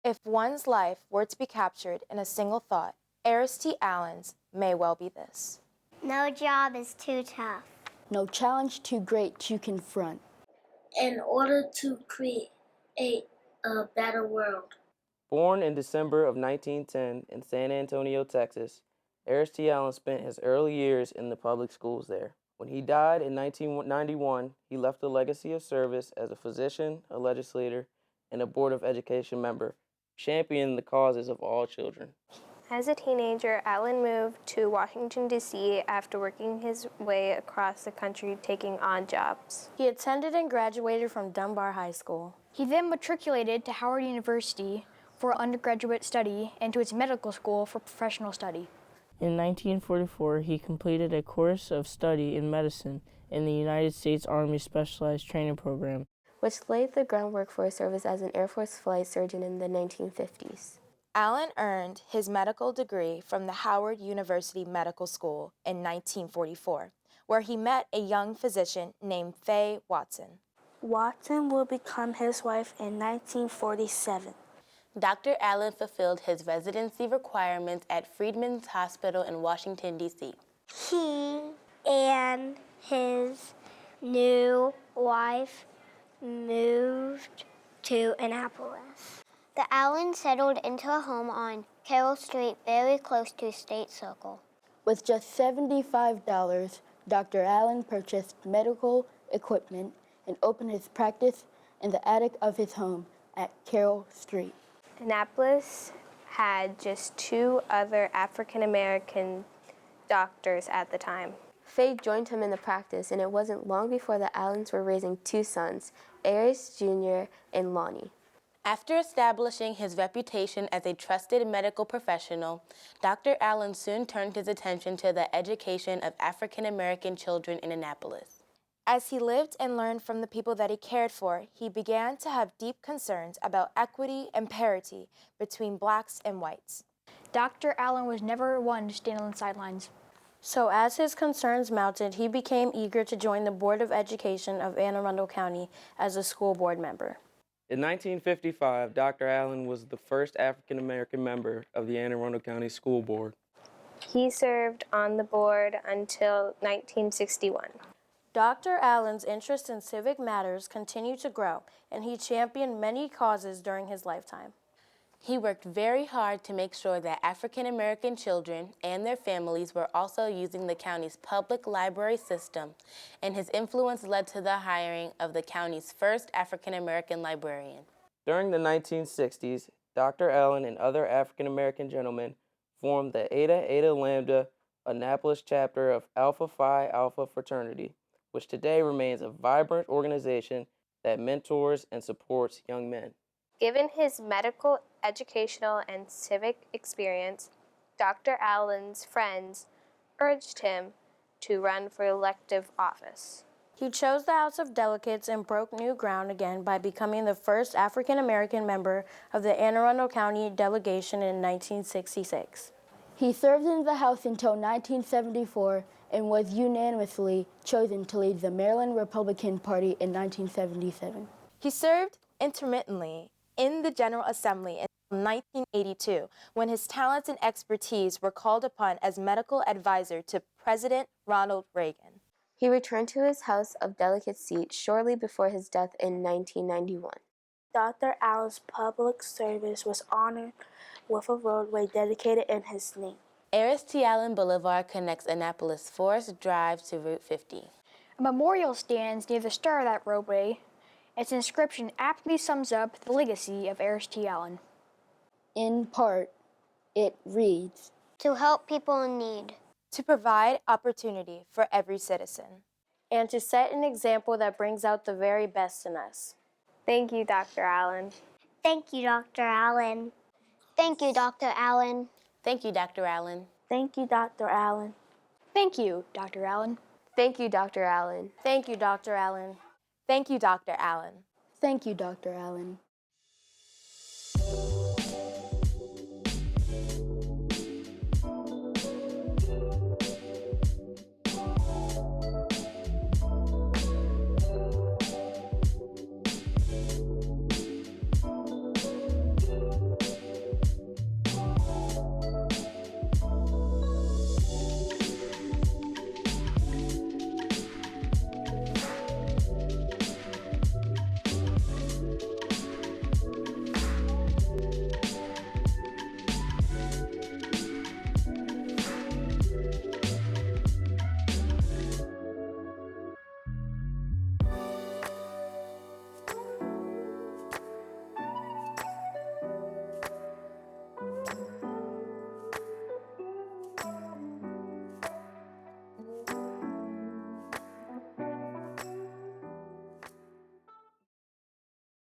If one's life were to be captured in a single thought, Aris T. Allen's may well be this. No job is too tough. No challenge too great to confront. In order to create a better world. Born in December of 1910 in San Antonio, Texas, Aris T. Allen spent his early years in the public schools there. When he died in 1991, he left a legacy of service as a physician, a legislator, and a Board of Education member, championing the causes of all children. As a teenager, Allen moved to Washington, D.C. after working his way across the country taking odd jobs. He attended and graduated from Dunbar High School. He then matriculated to Howard University for undergraduate study and to its medical school for professional study. In 1944, he completed a course of study in medicine in the United States Army Specialized Training Program, which laid the groundwork for his service as an Air Force flight surgeon in the 1950s. Allen earned his medical degree from the Howard University Medical School in 1944, where he met a young physician named Faye Watson. Watson will become his wife in 1947. Dr. Allen fulfilled his residency requirements at Freedman's Hospital in Washington, D.C. He and his new wife moved to Annapolis. The Allens settled into a home on Carroll Street, very close to State Circle. With just $75, Dr. Allen purchased medical equipment and opened his practice in the attic of his home at Carroll Street. Annapolis had just 2 other African-American doctors at the time. Faye joined him in the practice, and it wasn't long before the Allens were raising 2 sons, Aris Jr. and Lonnie. After establishing his reputation as a trusted medical professional, Dr. Allen soon turned his attention to the education of African-American children in Annapolis. As he lived and learned from the people that he cared for, he began to have deep concerns about equity and parity between blacks and whites. Dr. Allen was never one to stand on the sidelines. So as his concerns mounted, he became eager to join the Board of Education of Anne Arundel County as a school board member. In 1955, Dr. Allen was the first African-American member of the Anne Arundel County School Board. He served on the board until 1961. Dr. Allen's interest in civic matters continued to grow, and he championed many causes during his lifetime. He worked very hard to make sure that African-American children and their families were also using the county's public library system, and his influence led to the hiring of the county's first African-American librarian. During the 1960s, Dr. Allen and other African-American gentlemen formed the Eta Eta Lambda Annapolis chapter of Alpha Phi Alpha fraternity, which today remains a vibrant organization that mentors and supports young men. Given his medical, educational, and civic experience, Dr. Allen's friends urged him to run for elective office. He chose the House of Delegates and broke new ground again by becoming the first African-American member of the Anne Arundel County delegation in 1966. He served in the House until 1974 and was unanimously chosen to lead the Maryland Republican Party in 1977. He served intermittently in the General Assembly in 1982 when his talents and expertise were called upon as medical advisor to President Ronald Reagan. He returned to his House of Delegates seat shortly before his death in 1991. Dr. Allen's public service was honored with a roadway dedicated in his name. Aris T. Allen Boulevard connects Annapolis Forest Drive to Route 50. A memorial stands near the start of that roadway. Its inscription aptly sums up the legacy of Aris T. Allen. In part, it reads, To help people in need. To provide opportunity for every citizen. And to set an example that brings out the very best in us. Thank you, Dr. Allen. Thank you, Dr. Allen. Thank you, Dr. Allen. Thank you, Dr. Allen. Thank you, Dr. Allen. Thank you, Dr. Allen. Thank you, Dr. Allen. Thank you, Dr. Allen. Thank you, Dr. Allen. Thank you, Dr. Allen.